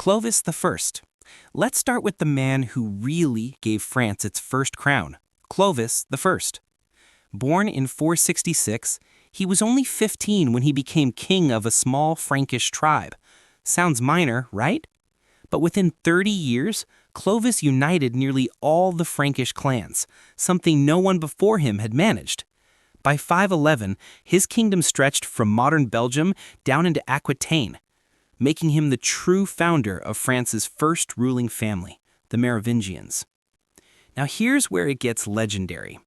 Clovis I. Let's start with the man who really gave France its first crown, Clovis I. Born in 466, he was only 15 when he became king of a small Frankish tribe. Sounds minor, right? But within 30 years, Clovis united nearly all the Frankish clans, something no one before him had managed. By 511, his kingdom stretched from modern Belgium down into Aquitaine, making him the true founder of France's first ruling family, the Merovingians. Now here's where it gets legendary.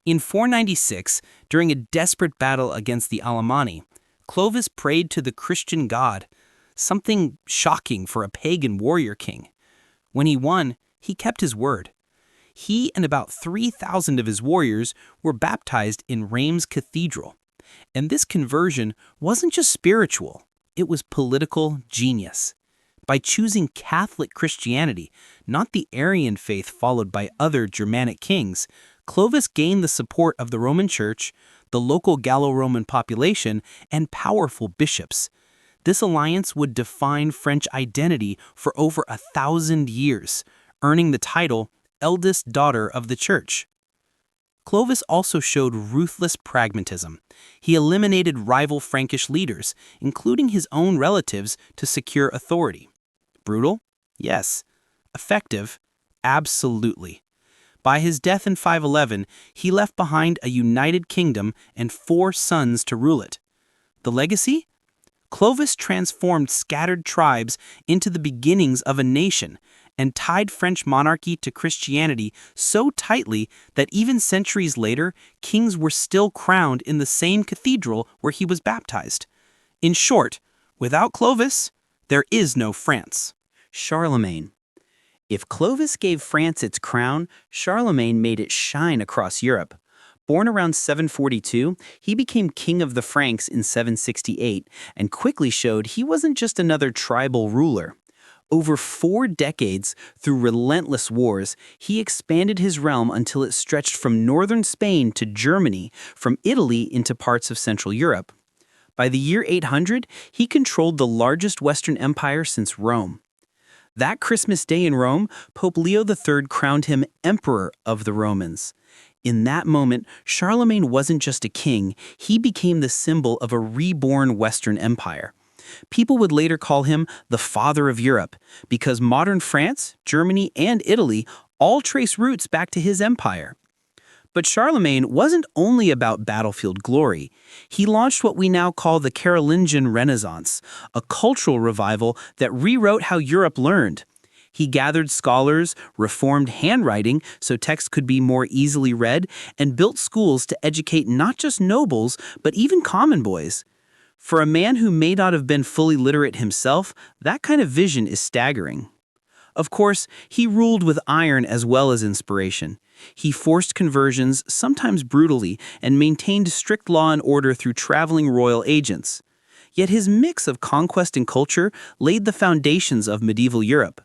In 496, during a desperate battle against the Alemanni, Clovis prayed to the Christian god, something shocking for a pagan warrior king. When he won, he kept his word. He and about 3,000 of his warriors were baptized in Reims Cathedral. And this conversion wasn't just spiritual, it was political genius. By choosing Catholic Christianity, not the Arian faith followed by other Germanic kings, Clovis gained the support of the Roman Church, the local Gallo-Roman population, and powerful bishops. This alliance would define French identity for over 1,000 years, earning the title eldest daughter of the Church. Clovis also showed ruthless pragmatism. He eliminated rival Frankish leaders, including his own relatives, to secure authority. Brutal? Yes. Effective? Absolutely. By his death in 511, he left behind a united kingdom and 4 sons to rule it. The legacy? Clovis transformed scattered tribes into the beginnings of a nation and tied French monarchy to Christianity so tightly that even centuries later, kings were still crowned in the same cathedral where he was baptized. In short, without Clovis, there is no France. Charlemagne. If Clovis gave France its crown, Charlemagne made it shine across Europe. Born around 742, he became king of the Franks in 768 and quickly showed he wasn't just another tribal ruler. Over 4 decades, through relentless wars, he expanded his realm until it stretched from northern Spain to Germany, from Italy into parts of Central Europe. By the year 800, he controlled the largest Western empire since Rome. That Christmas day in Rome, Pope Leo III crowned him Emperor of the Romans. In that moment, Charlemagne wasn't just a king, he became the symbol of a reborn Western empire. People would later call him the Father of Europe, because modern France, Germany, and Italy all trace roots back to his empire. But Charlemagne wasn't only about battlefield glory. He launched what we now call the Carolingian Renaissance, a cultural revival that rewrote how Europe learned. He gathered scholars, reformed handwriting so texts could be more easily read, and built schools to educate not just nobles, but even common boys. For a man who may not have been fully literate himself, that kind of vision is staggering. Of course, he ruled with iron as well as inspiration. He forced conversions, sometimes brutally, and maintained strict law and order through traveling royal agents. Yet his mix of conquest and culture laid the foundations of medieval Europe.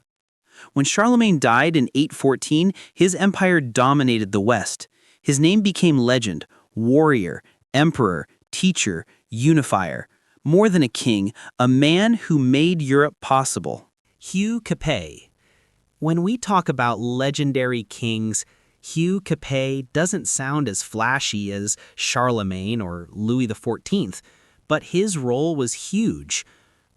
When Charlemagne died in 814, his empire dominated the West. His name became legend, warrior, emperor, teacher, unifier. More than a king, a man who made Europe possible. Hugh Capet. When we talk about legendary kings, Hugh Capet doesn't sound as flashy as Charlemagne or Louis XIV, but his role was huge.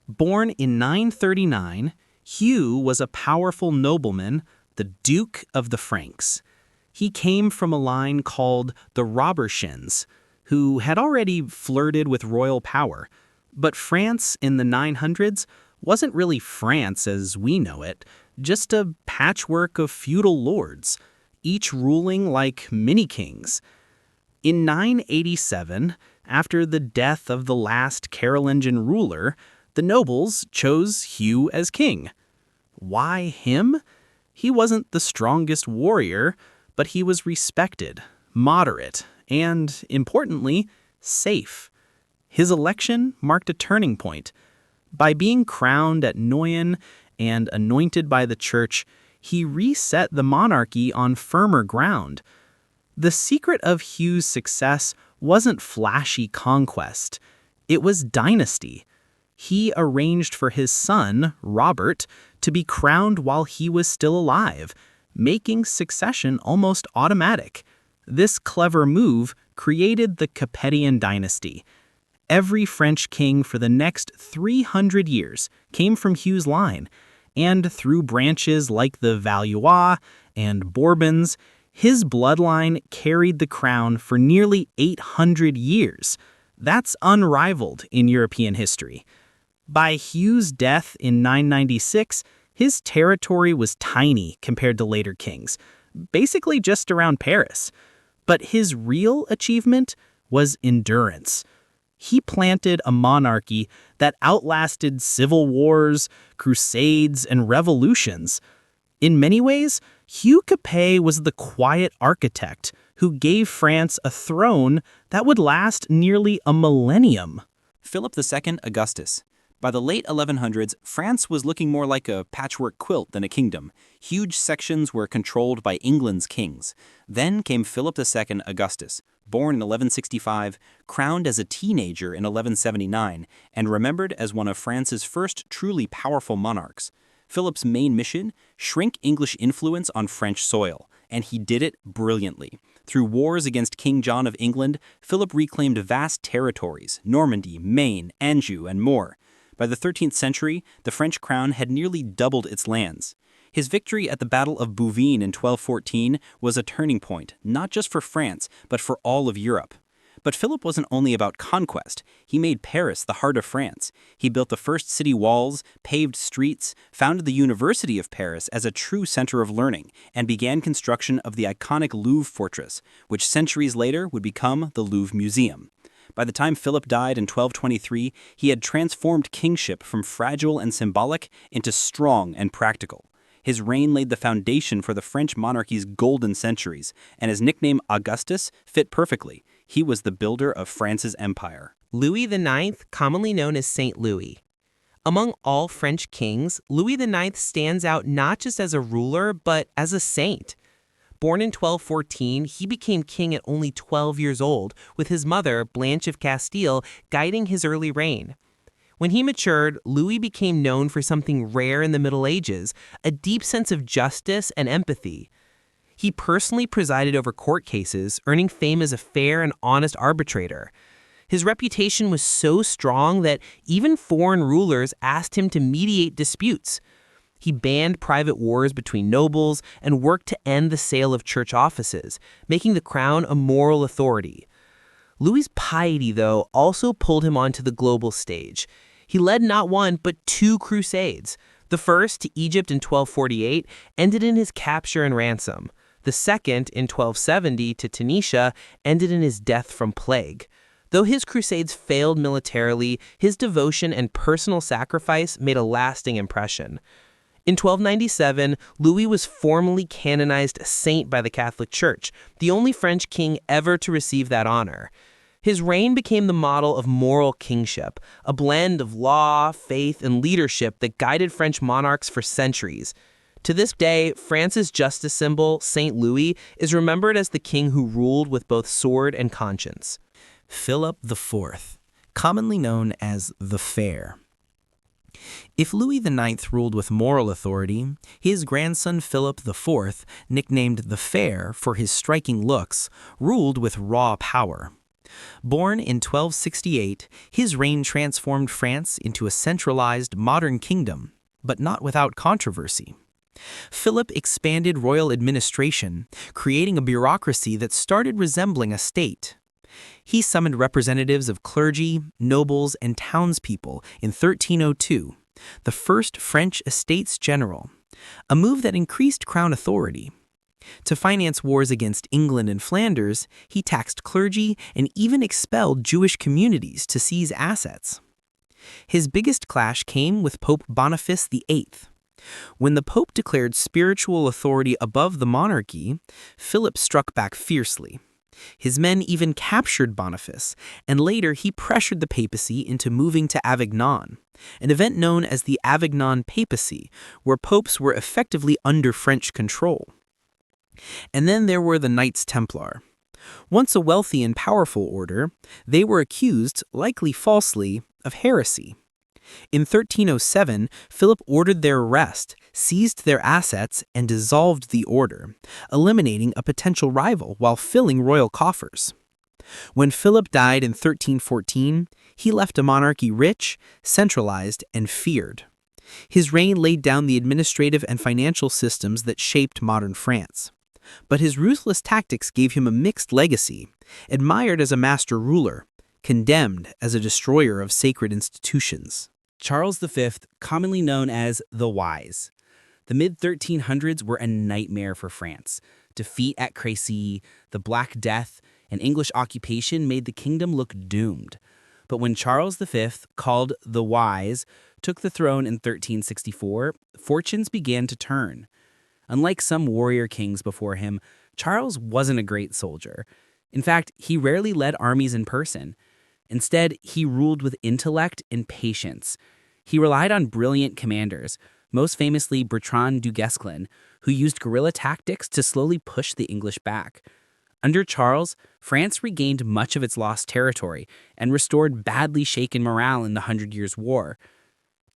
Born in 939, Hugh was a powerful nobleman, the Duke of the Franks. He came from a line called the Robertians, who had already flirted with royal power. But France in the 900s wasn't really France as we know it, just a patchwork of feudal lords, each ruling like mini-kings. In 987, after the death of the last Carolingian ruler, the nobles chose Hugh as king. Why him? He wasn't the strongest warrior, but he was respected, moderate, and, importantly, safe. His election marked a turning point. By being crowned at Noyon and anointed by the church, he reset the monarchy on firmer ground. The secret of Hugh's success wasn't flashy conquest. It was dynasty. he arranged for his son, Robert, to be crowned while he was still alive, making succession almost automatic. This clever move created the Capetian dynasty. Every French king for the next 300 years came from Hugh's line, and through branches like the Valois and Bourbons, his bloodline carried the crown for nearly 800 years. That's unrivaled in European history. By Hugh's death in 996, his territory was tiny compared to later kings, basically just around Paris. But his real achievement was endurance. He planted a monarchy that outlasted civil wars, crusades, and revolutions. In many ways, Hugh Capet was the quiet architect who gave France a throne that would last nearly a millennium. Philip II Augustus. By the late 1100s, France was looking more like a patchwork quilt than a kingdom. Huge sections were controlled by England's kings. Then came Philip II Augustus, born in 1165, crowned as a teenager in 1179, and remembered as one of France's first truly powerful monarchs. Philip's main mission? Shrink English influence on French soil, and he did it brilliantly. Through wars against King John of England, Philip reclaimed vast territories, Normandy, Maine, Anjou, and more. By the 13th century, the French crown had nearly doubled its lands. His victory at the Battle of Bouvines in 1214 was a turning point, not just for France, but for all of Europe. But Philip wasn't only about conquest. He made Paris the heart of France. He built the first city walls, paved streets, founded the University of Paris as a true center of learning, and began construction of the iconic Louvre fortress, which centuries later would become the Louvre Museum. By the time Philip died in 1223, he had transformed kingship from fragile and symbolic into strong and practical. His reign laid the foundation for the French monarchy's golden centuries, and his nickname Augustus fit perfectly. He was the builder of France's empire. Louis IX, commonly known as Saint Louis. Among all French kings, Louis IX stands out not just as a ruler, but as a saint. Born in 1214, he became king at only 12 years old, with his mother, Blanche of Castile, guiding his early reign. When he matured, Louis became known for something rare in the Middle Ages, a deep sense of justice and empathy. He personally presided over court cases, earning fame as a fair and honest arbitrator. His reputation was so strong that even foreign rulers asked him to mediate disputes. He banned private wars between nobles and worked to end the sale of church offices, making the crown a moral authority. Louis's piety, though, also pulled him onto the global stage. He led not one, but two crusades. The first, to Egypt in 1248, ended in his capture and ransom. The second, in 1270, to Tunisia, ended in his death from plague. Though his crusades failed militarily, his devotion and personal sacrifice made a lasting impression. In 1297, Louis was formally canonized a saint by the Catholic Church, the only French king ever to receive that honor. His reign became the model of moral kingship, a blend of law, faith, and leadership that guided French monarchs for centuries. To this day, France's justice symbol, Saint Louis, is remembered as the king who ruled with both sword and conscience. Philip IV, commonly known as the Fair. If Louis IX ruled with moral authority, his grandson Philip IV, nicknamed the Fair for his striking looks, ruled with raw power. Born in 1268, his reign transformed France into a centralized modern kingdom, but not without controversy. Philip expanded royal administration, creating a bureaucracy that started resembling a state. He summoned representatives of clergy, nobles, and townspeople in 1302, the first French Estates General, a move that increased crown authority. To finance wars against England and Flanders, he taxed clergy and even expelled Jewish communities to seize assets. His biggest clash came with Pope Boniface VIII. When the Pope declared spiritual authority above the monarchy, Philip struck back fiercely. His men even captured Boniface, and later he pressured the papacy into moving to Avignon, an event known as the Avignon Papacy, where popes were effectively under French control. And then there were the Knights Templar. Once a wealthy and powerful order, they were accused, likely falsely, of heresy. In 1307, Philip ordered their arrest, seized their assets, and dissolved the order, eliminating a potential rival while filling royal coffers. When Philip died in 1314, he left a monarchy rich, centralized, and feared. His reign laid down the administrative and financial systems that shaped modern France. But his ruthless tactics gave him a mixed legacy, admired as a master ruler, condemned as a destroyer of sacred institutions. Charles V, commonly known as the Wise. The mid-1300s were a nightmare for France. Defeat at Crécy, the Black Death, and English occupation made the kingdom look doomed. But when Charles V, called the Wise, took the throne in 1364, fortunes began to turn. Unlike some warrior kings before him, Charles wasn't a great soldier. In fact, he rarely led armies in person. Instead, he ruled with intellect and patience. He relied on brilliant commanders, most famously Bertrand du Guesclin, who used guerrilla tactics to slowly push the English back. Under Charles, France regained much of its lost territory and restored badly shaken morale in the Hundred Years' War.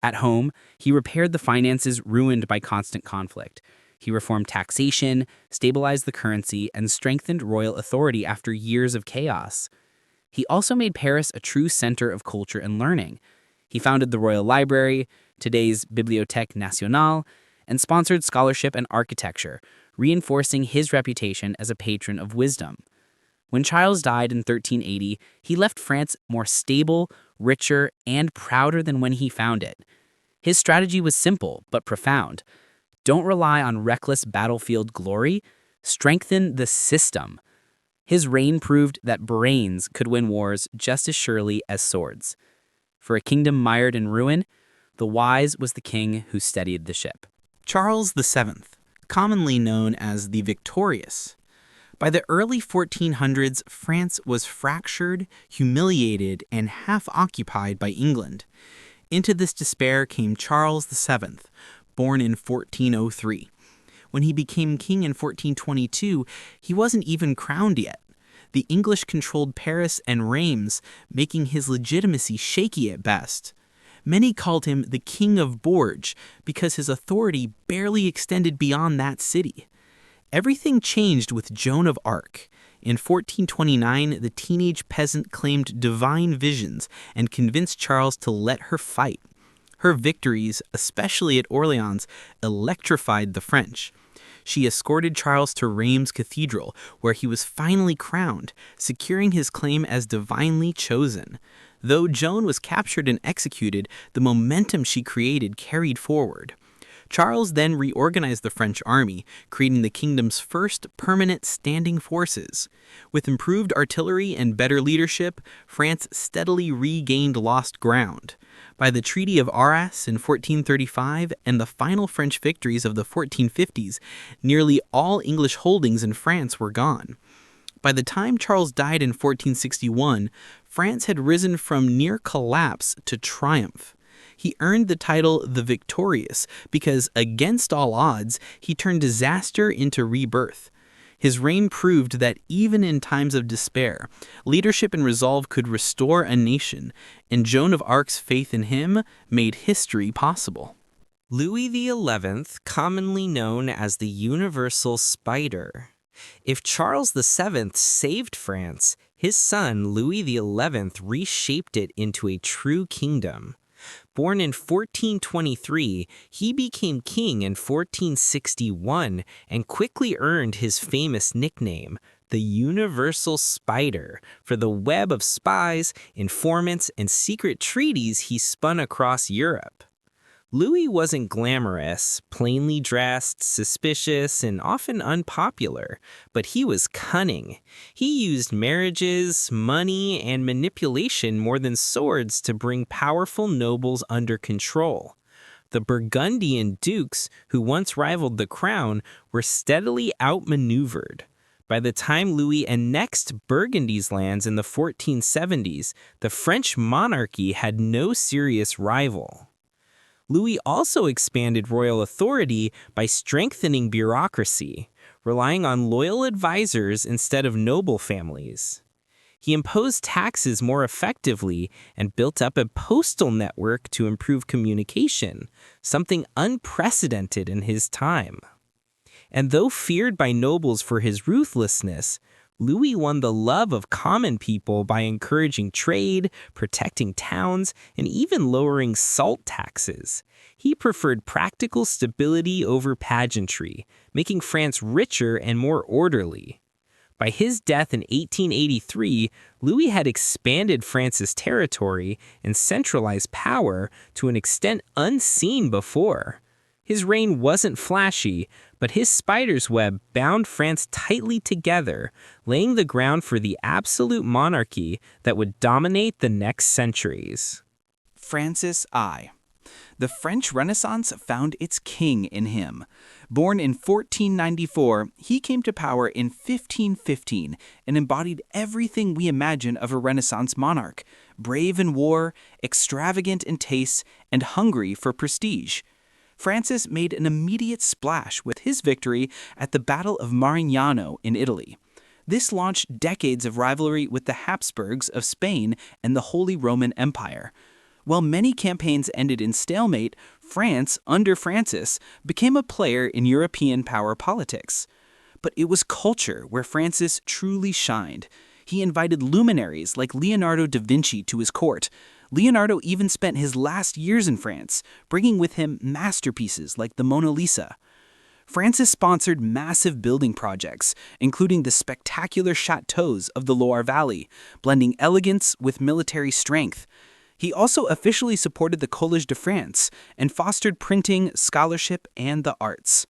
At home, he repaired the finances ruined by constant conflict. He reformed taxation, stabilized the currency, and strengthened royal authority after years of chaos. He also made Paris a true center of culture and learning. He founded the Royal Library, today's Bibliothèque Nationale, and sponsored scholarship and architecture, reinforcing his reputation as a patron of wisdom. When Charles died in 1380, he left France more stable, richer, and prouder than when he found it. His strategy was simple but profound. Don't rely on reckless battlefield glory, strengthen the system. His reign proved that brains could win wars just as surely as swords. For a kingdom mired in ruin, the Wise was the king who steadied the ship. Charles VII, commonly known as the Victorious. By the early 1400s, France was fractured, humiliated, and half-occupied by England. Into this despair came Charles VII, born in 1403. When he became king in 1422, he wasn't even crowned yet. The English controlled Paris and Reims, making his legitimacy shaky at best. Many called him the King of Bourges because his authority barely extended beyond that city. Everything changed with Joan of Arc. In 1429, the teenage peasant claimed divine visions and convinced Charles to let her fight. Her victories, especially at Orleans, electrified the French. She escorted Charles to Reims Cathedral, where he was finally crowned, securing his claim as divinely chosen. Though Joan was captured and executed, the momentum she created carried forward. Charles then reorganized the French army, creating the kingdom's first permanent standing forces. With improved artillery and better leadership, France steadily regained lost ground. By the Treaty of Arras in 1435 and the final French victories of the 1450s, nearly all English holdings in France were gone. By the time Charles died in 1461, France had risen from near collapse to triumph. He earned the title the Victorious because, against all odds, he turned disaster into rebirth. His reign proved that even in times of despair, leadership and resolve could restore a nation, and Joan of Arc's faith in him made history possible. Louis XI, commonly known as the Universal Spider. If Charles VII saved France, his son Louis XI reshaped it into a true kingdom. Born in 1423, he became king in 1461 and quickly earned his famous nickname, the Universal Spider, for the web of spies, informants, and secret treaties he spun across Europe. Louis wasn't glamorous, plainly dressed, suspicious, and often unpopular, but he was cunning. He used marriages, money, and manipulation more than swords to bring powerful nobles under control. The Burgundian dukes, who once rivaled the crown, were steadily outmaneuvered. By the time Louis annexed Burgundy's lands in the 1470s, the French monarchy had no serious rival. Louis also expanded royal authority by strengthening bureaucracy, relying on loyal advisors instead of noble families. He imposed taxes more effectively and built up a postal network to improve communication, something unprecedented in his time. And though feared by nobles for his ruthlessness, Louis won the love of common people by encouraging trade, protecting towns, and even lowering salt taxes. He preferred practical stability over pageantry, making France richer and more orderly. By his death in 1883, Louis had expanded France's territory and centralized power to an extent unseen before. His reign wasn't flashy, but his spider's web bound France tightly together, laying the ground for the absolute monarchy that would dominate the next centuries. Francis I. The French Renaissance found its king in him. Born in 1494, he came to power in 1515 and embodied everything we imagine of a Renaissance monarch: brave in war, extravagant in tastes, and hungry for prestige. Francis made an immediate splash with his victory at the Battle of Marignano in Italy. This launched decades of rivalry with the Habsburgs of Spain and the Holy Roman Empire. While many campaigns ended in stalemate, France, under Francis, became a player in European power politics. But it was culture where Francis truly shined. He invited luminaries like Leonardo da Vinci to his court. Leonardo even spent his last years in France, bringing with him masterpieces like the Mona Lisa. Francis sponsored massive building projects, including the spectacular chateaux of the Loire Valley, blending elegance with military strength. He also officially supported the Collège de France and fostered printing, scholarship, and the arts.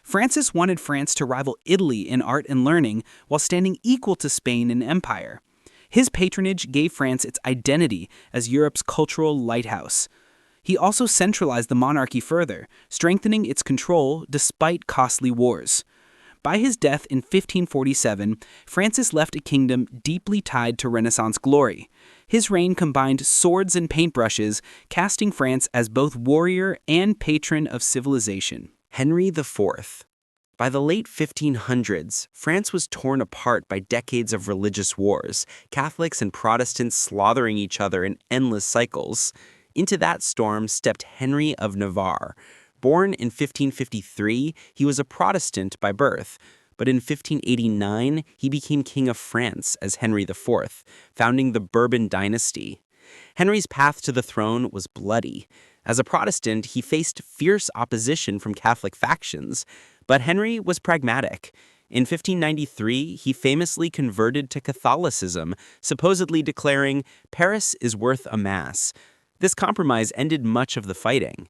Francis wanted France to rival Italy in art and learning while standing equal to Spain in empire. His patronage gave France its identity as Europe's cultural lighthouse. He also centralized the monarchy further, strengthening its control despite costly wars. By his death in 1547, Francis left a kingdom deeply tied to Renaissance glory. His reign combined swords and paintbrushes, casting France as both warrior and patron of civilization. Henry IV. By the late 1500s, France was torn apart by decades of religious wars, Catholics and Protestants slaughtering each other in endless cycles. Into that storm stepped Henry of Navarre. Born in 1553, he was a Protestant by birth, but in 1589, he became King of France as Henry IV, founding the Bourbon dynasty. Henry's path to the throne was bloody. As a Protestant, he faced fierce opposition from Catholic factions, but Henry was pragmatic. In 1593, he famously converted to Catholicism, supposedly declaring, "Paris is worth a mass." This compromise ended much of the fighting.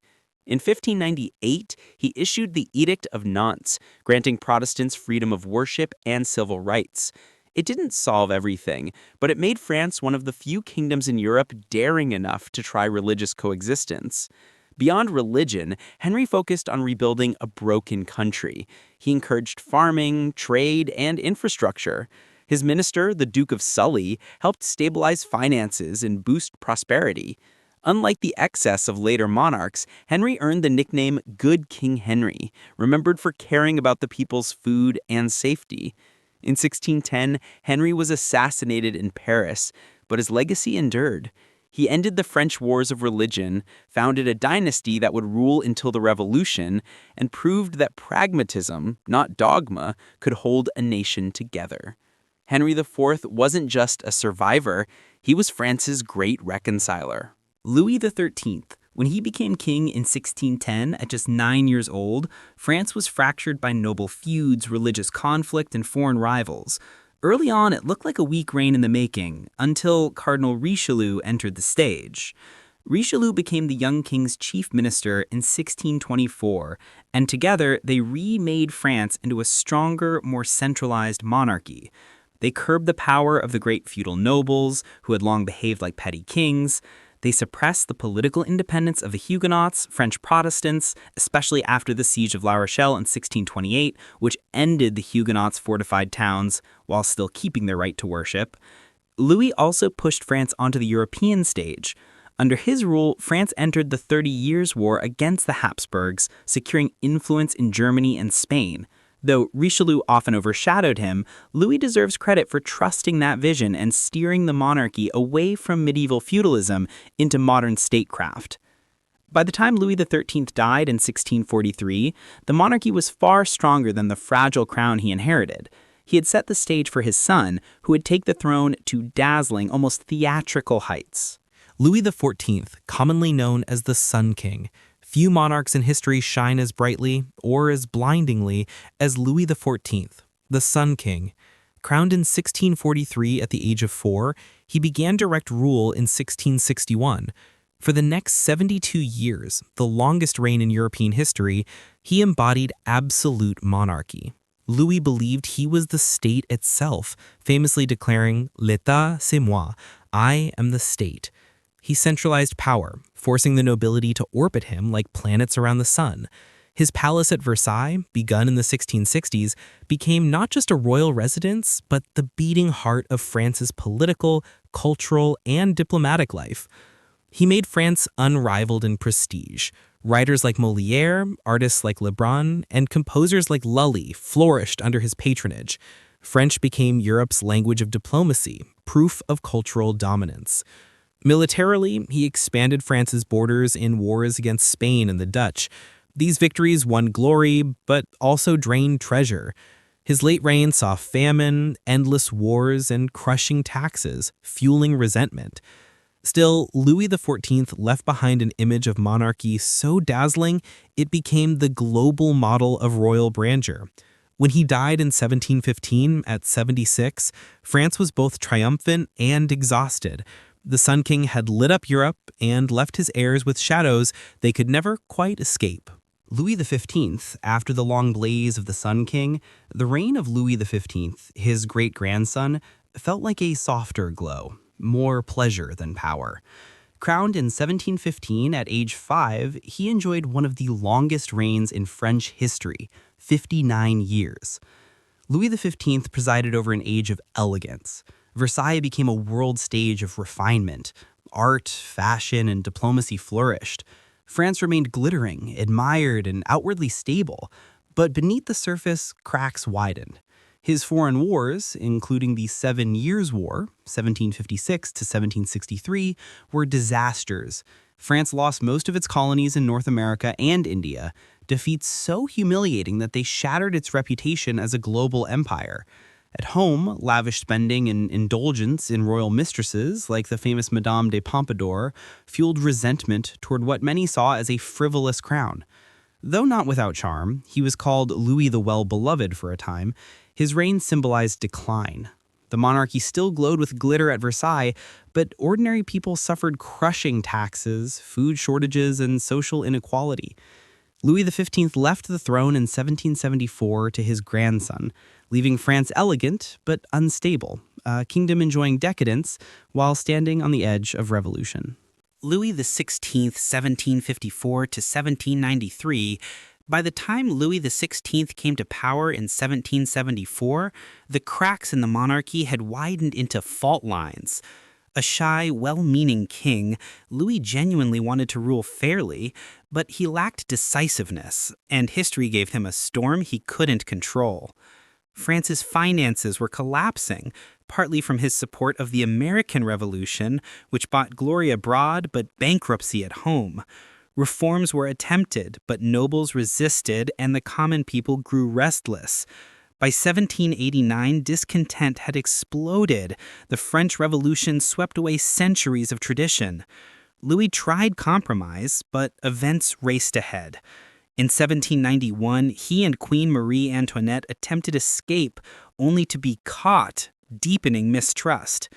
In 1598, he issued the Edict of Nantes, granting Protestants freedom of worship and civil rights. It didn't solve everything, but it made France one of the few kingdoms in Europe daring enough to try religious coexistence. Beyond religion, Henry focused on rebuilding a broken country. He encouraged farming, trade, and infrastructure. His minister, the Duke of Sully, helped stabilize finances and boost prosperity. Unlike the excess of later monarchs, Henry earned the nickname Good King Henry, remembered for caring about the people's food and safety. In 1610, Henry was assassinated in Paris, but his legacy endured. He ended the French Wars of Religion, founded a dynasty that would rule until the Revolution, and proved that pragmatism, not dogma, could hold a nation together. Henry IV wasn't just a survivor, he was France's great reconciler. Louis XIII. When he became king in 1610 at just 9 years old, France was fractured by noble feuds, religious conflict, and foreign rivals. Early on, it looked like a weak reign in the making, until Cardinal Richelieu entered the stage. Richelieu became the young king's chief minister in 1624, and together they remade France into a stronger, more centralized monarchy. They curbed the power of the great feudal nobles, who had long behaved like petty kings. They suppressed the political independence of the Huguenots, French Protestants, especially after the siege of La Rochelle in 1628, which ended the Huguenots' fortified towns while still keeping their right to worship. Louis also pushed France onto the European stage. Under his rule, France entered the 30 Years' War against the Habsburgs, securing influence in Germany and Spain. Though Richelieu often overshadowed him, Louis deserves credit for trusting that vision and steering the monarchy away from medieval feudalism into modern statecraft. By the time Louis XIII died in 1643, the monarchy was far stronger than the fragile crown he inherited. He had set the stage for his son, who would take the throne to dazzling, almost theatrical heights. Louis XIV, commonly known as the Sun King. Few monarchs in history shine as brightly or as blindingly as Louis XIV, the Sun King. Crowned in 1643 at the age of 4, he began direct rule in 1661. For the next 72 years, the longest reign in European history, he embodied absolute monarchy. Louis believed he was the state itself, famously declaring, "L'État, c'est moi," I am the state. He centralized power, forcing the nobility to orbit him like planets around the sun. His palace at Versailles, begun in the 1660s, became not just a royal residence, but the beating heart of France's political, cultural, and diplomatic life. He made France unrivaled in prestige. Writers like Molière, artists like Lebrun, and composers like Lully flourished under his patronage. French became Europe's language of diplomacy, proof of cultural dominance. Militarily, he expanded France's borders in wars against Spain and the Dutch. These victories won glory, but also drained treasure. His late reign saw famine, endless wars, and crushing taxes, fueling resentment. Still, Louis XIV left behind an image of monarchy so dazzling it became the global model of royal grandeur. When he died in 1715 at 76, France was both triumphant and exhausted. The Sun King had lit up Europe and left his heirs with shadows they could never quite escape. Louis XV, after the long blaze of the Sun King, the reign of Louis XV, his great-grandson, felt like a softer glow, more pleasure than power. Crowned in 1715 at age 5, he enjoyed one of the longest reigns in French history, 59 years. Louis XV presided over an age of elegance. Versailles became a world stage of refinement. Art, fashion, and diplomacy flourished. France remained glittering, admired, and outwardly stable, but beneath the surface, cracks widened. His foreign wars, including the 7 Years' War, 1756 to 1763, were disasters. France lost most of its colonies in North America and India, defeats so humiliating that they shattered its reputation as a global empire. At home, lavish spending and indulgence in royal mistresses, like the famous Madame de Pompadour, fueled resentment toward what many saw as a frivolous crown. Though not without charm, he was called Louis the Well-Beloved for a time. His reign symbolized decline. The monarchy still glowed with glitter at Versailles, but ordinary people suffered crushing taxes, food shortages, and social inequality. Louis XV left the throne in 1774 to his grandson, leaving France elegant but unstable, a kingdom enjoying decadence while standing on the edge of revolution. Louis XVI, 1754 to 1793. By the time Louis XVI came to power in 1774, the cracks in the monarchy had widened into fault lines. A shy, well-meaning king, Louis genuinely wanted to rule fairly, but he lacked decisiveness, and history gave him a storm he couldn't control. France's finances were collapsing, partly from his support of the American Revolution, which brought glory abroad but bankruptcy at home. Reforms were attempted, but nobles resisted and the common people grew restless. By 1789, discontent had exploded. The French Revolution swept away centuries of tradition. Louis tried compromise, but events raced ahead. In 1791, he and Queen Marie Antoinette attempted escape, only to be caught, deepening mistrust.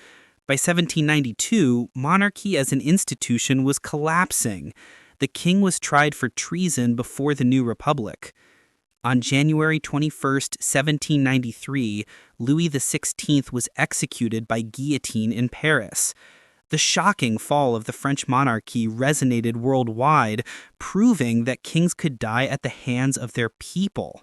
By 1792, monarchy as an institution was collapsing. The king was tried for treason before the new republic. On January 21, 1793, Louis XVI was executed by guillotine in Paris. The shocking fall of the French monarchy resonated worldwide, proving that kings could die at the hands of their people.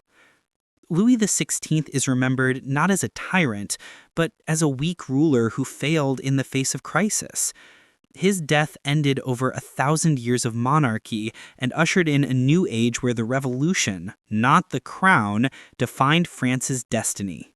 Louis XVI is remembered not as a tyrant, but as a weak ruler who failed in the face of crisis. His death ended over 1,000 years of monarchy and ushered in a new age where the revolution, not the crown, defined France's destiny.